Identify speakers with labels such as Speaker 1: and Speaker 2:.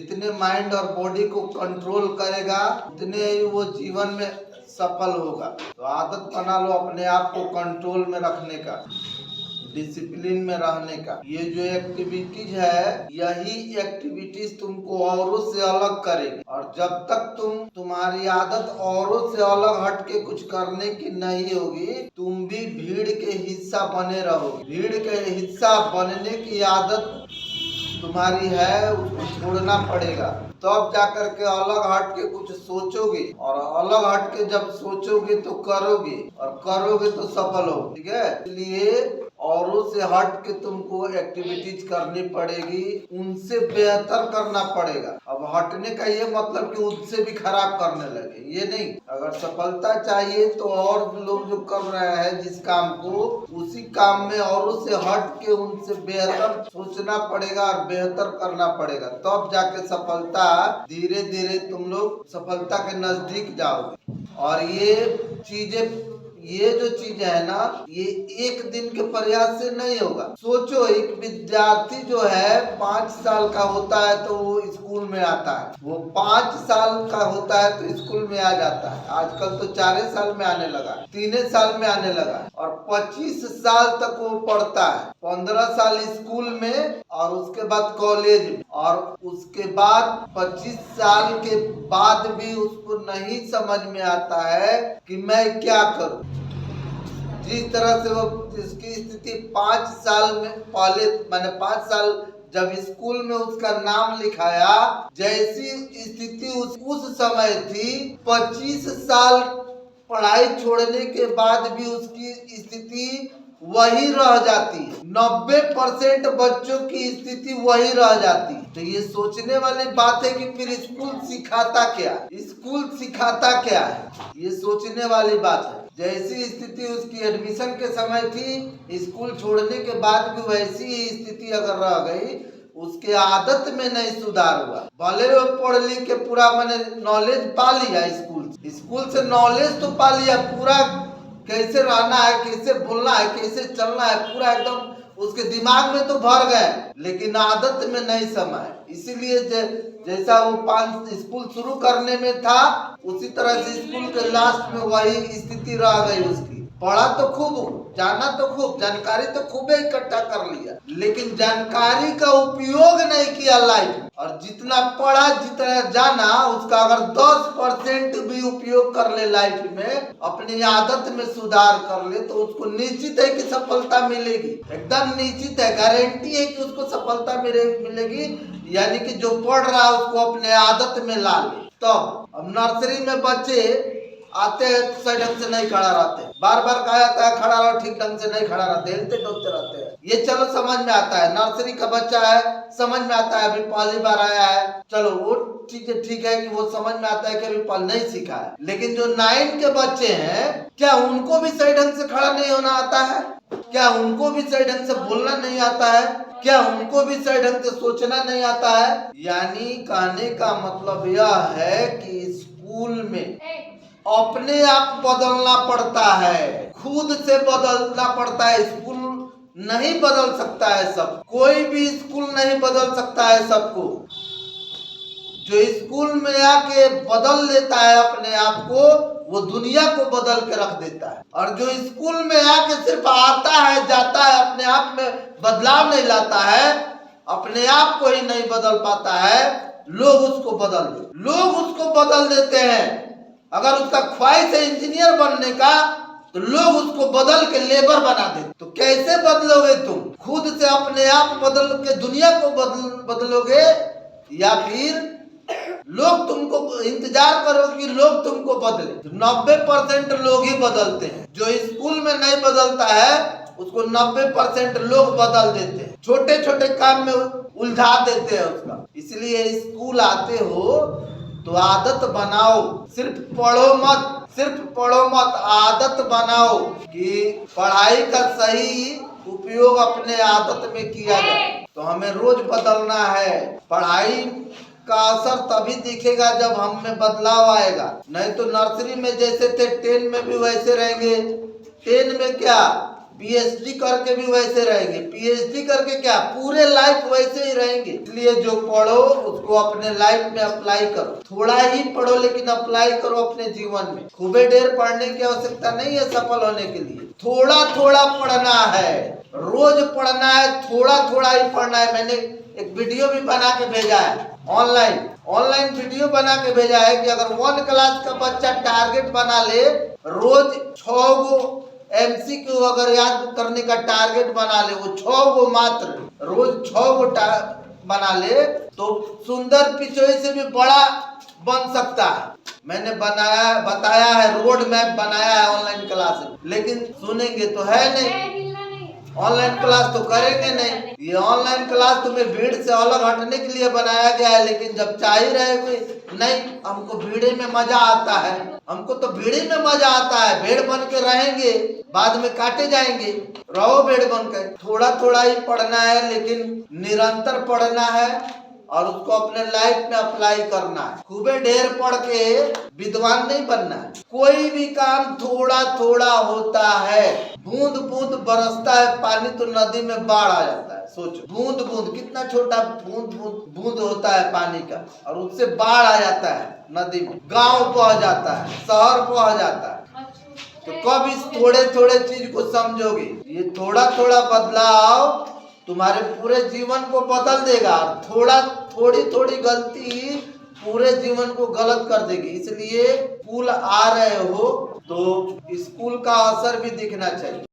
Speaker 1: जितने माइंड और बॉडी को कंट्रोल करेगा उतने ही वो जीवन में सफल होगा। तो आदत बना लो अपने आप को कंट्रोल में रखने का, डिसिप्लिन में रहने का। ये जो एक्टिविटीज है, यही एक्टिविटीज तुमको औरों से अलग करेगी। और जब तक तुम्हारी आदत औरों से अलग हट के कुछ करने की नहीं होगी, तुम भी भीड़ के हिस्सा बने रहोगे। भीड़ के हिस्सा बनने की आदत तुम्हारी है, उसको छोड़ना पड़ेगा। तो अब जाकर के अलग हट के कुछ सोचोगे, और अलग हट के जब सोचोगे तो करोगे, और करोगे तो सफल हो। ठीक है, इसलिए औरों से हट के तुमको एक्टिविटीज करनी पड़ेगी, उनसे बेहतर करना पड़ेगा। अब हटने का ये मतलब कि उनसे भी खराब करने लगे, ये नहीं। अगर सफलता चाहिए तो और लोग जो कर रहे हैं जिस काम को, उसी काम में औरों से हट के उनसे बेहतर सोचना पड़ेगा और बेहतर करना पड़ेगा। तब जाके सफलता, धीरे धीरे तुम लोग सफलता के नजदीक जाओगे। और ये जो चीज है ना, ये एक दिन के प्रयास से नहीं होगा। सोचो, एक विद्यार्थी जो है 5 साल का होता है तो वो स्कूल में आता है। वो 5 साल का होता है तो स्कूल में आ जाता है। आजकल तो 4 साल में आने लगा, 3 साल में आने लगा, और 25 साल तक वो पढ़ता है। 15 साल स्कूल में, और उसके बाद कॉलेज में, और उसके बाद 25 साल के बाद भी उसको नहीं समझ में आता है कि मैं क्या करूं। जिस तरह से वो, जिसकी स्थिति 5 साल में पहले, मैंने 5 साल जब स्कूल में उसका नाम लिखाया, जैसी स्थिति उस समय थी, 25 साल पढ़ाई छोड़ने के बाद भी उसकी स्थिति वही रह जाती है। 90% बच्चों की स्थिति वही रह जाती है। तो ये सोचने वाली बात है कि फिर स्कूल सिखाता क्या, स्कूल सिखाता क्या है, ये सोचने वाली बात है। जैसी स्थिति उसकी एडमिशन के समय थी, स्कूल छोड़ने के बाद भी वैसी ही स्थिति अगर रह गई, उसके आदत में नहीं सुधार हुआ। भले वो पढ़ लिख के पूरा मैंने नॉलेज पा लिया, स्कूल से नॉलेज तो पा लिया, पूरा कैसे रहना है, कैसे बोलना है, कैसे चलना है, पूरा एकदम उसके दिमाग में तो भर गए, लेकिन आदत में नहीं समाए। इसीलिए जैसा वो स्कूल शुरू करने में था, उसी तरह से स्कूल के लास्ट में वही स्थिति रह गई उसकी। पढ़ा तो खूब, जाना तो खूब, जानकारी तो खूब इकट्ठा कर लिया, लेकिन जानकारी का उपयोग नहीं किया लाइफ में। और जितना पढ़ा, जितना जाना, उसका अगर 10% भी उपयोग कर ले लाइफ में, अपनी आदत में सुधार कर ले, तो उसको निश्चित है कि सफलता मिलेगी। एकदम निश्चित है, गारंटी है कि उसको सफलता मिलेगी। यानी कि जो पढ़ रहा है उसको अपने आदत में ला ले। तब अब नर्सरी में बच्चे आते हैं तो सही ढंग से नहीं खड़ा रहते, बार बार कहा जाता है खड़ा रहो, ठीक ढंग से नहीं खड़ा रहते, हिलते डुलते रहते हैं। ये चलो समझ में आता है, नर्सरी का बच्चा है, समझ में आता है, अभी पहली बार आया है, चलो वो चीजें ठीक है कि वो समझ में आता है कि अभी पहले नहीं सीखा है। लेकिन जो 9 के बच्चे हैं, क्या उनको भी सही ढंग से खड़ा नहीं होना आता है? क्या उनको भी सही ढंग से बोलना नहीं आता है? क्या उनको भी सही ढंग से सोचना नहीं आता है? यानी कहने का मतलब यह है कि स्कूल में अपने आप बदलना पड़ता है, खुद से बदलना पड़ता है। स्कूल नहीं बदल सकता है सब, कोई भी स्कूल नहीं बदल सकता है सबको। जो स्कूल में आके बदल लेता है अपने आप को, वो दुनिया को बदल के रख देता है। और जो स्कूल में आके सिर्फ आता है, जाता है, अपने आप में बदलाव नहीं लाता है, अपने आप को ही नहीं बदल पाता है, लोग उसको बदल देते हैं। अगर उसका ख्वाहिश है इंजीनियर बनने का, तो लोग उसको बदल के लेबर बना देते। तो कैसे बदलोगे तुम? खुद से अपने आप बदल के दुनिया को बदलोगे, या फिर लोग तुमको इंतजार करोगे कि लोग तुमको बदले? 90% लोग ही बदलते हैं। जो स्कूल में नहीं बदलता है उसको 90% लोग बदल देते हैं, छोटे छोटे काम में उलझा देते हैं उसका। इसलिए स्कूल आते हो तो आदत बनाओ, सिर्फ पढ़ो मत, आदत बनाओ कि पढ़ाई का सही उपयोग अपने आदत में किया जाए। तो हमें रोज बदलना है। पढ़ाई का असर तभी दिखेगा जब हम में बदलाव आएगा, नहीं तो नर्सरी में जैसे थे 10 में भी वैसे रहेंगे। 10 में क्या, पीएचडी करके भी वैसे रहेंगे। पीएचडी करके क्या, पूरे लाइफ वैसे ही रहेंगे। इसलिए जो पढ़ो उसको अपने लाइफ में अप्लाई करो। थोड़ा ही पढ़ो लेकिन अप्लाई करो अपने जीवन में। खूबे ढेर पढ़ने की आवश्यकता नहीं है सफल होने के लिए। थोड़ा थोड़ा पढ़ना है, रोज पढ़ना है, थोड़ा थोड़ा ही पढ़ना है। मैंने एक वीडियो भी बना के भेजा है ऑनलाइन वीडियो बना के भेजा है कि अगर 1 क्लास का बच्चा टारगेट बना ले, रोज 6 गो एमसीक्यू अगर याद करने का टारगेट बना ले, वो 6 गो मात्र, रोज 6 गो बना ले, तो सुंदर पिचोई से भी बड़ा बन सकता है। मैंने बताया है, रोड मैप बनाया है ऑनलाइन क्लास में, लेकिन सुनेंगे तो है नहीं, ऑनलाइन क्लास तो करेंगे नहीं। ये ऑनलाइन क्लास तुम्हें भीड़ से अलग हटने के लिए बनाया गया है, लेकिन जब चाह रहे कोई नहीं, हमको भीड़ में मजा आता है, हमको तो भीड़ में मजा आता है, भेड़ बन के रहेंगे, बाद में काटे जाएंगे, रहो भेड़ बन के। थोड़ा थोड़ा ही पढ़ना है, लेकिन निरंतर पढ़ना है और उसको अपने लाइफ में अप्लाई करना है। खूबे ढेर पढ़ के विद्वान नहीं बनना है। कोई भी काम थोड़ा थोड़ा होता है। बूंद बूंद बरसता है पानी तो नदी में बाढ़ आ जाता है। सोचो, बूंद बूंद, कितना छोटा बूंद होता है पानी का, और उससे बाढ़ आ जाता है नदी में, गांव पहुंच जाता है, शहर पहुंच जाता है। तो कब इस थोड़े थोड़े चीज को समझोगे? ये थोड़ा थोड़ा बदलाव तुम्हारे पूरे जीवन को बदल देगा। थोड़ी थोड़ी गलती पूरे जीवन को गलत कर देगी। इसलिए स्कूल आ रहे हो तो स्कूल का असर भी दिखना चाहिए।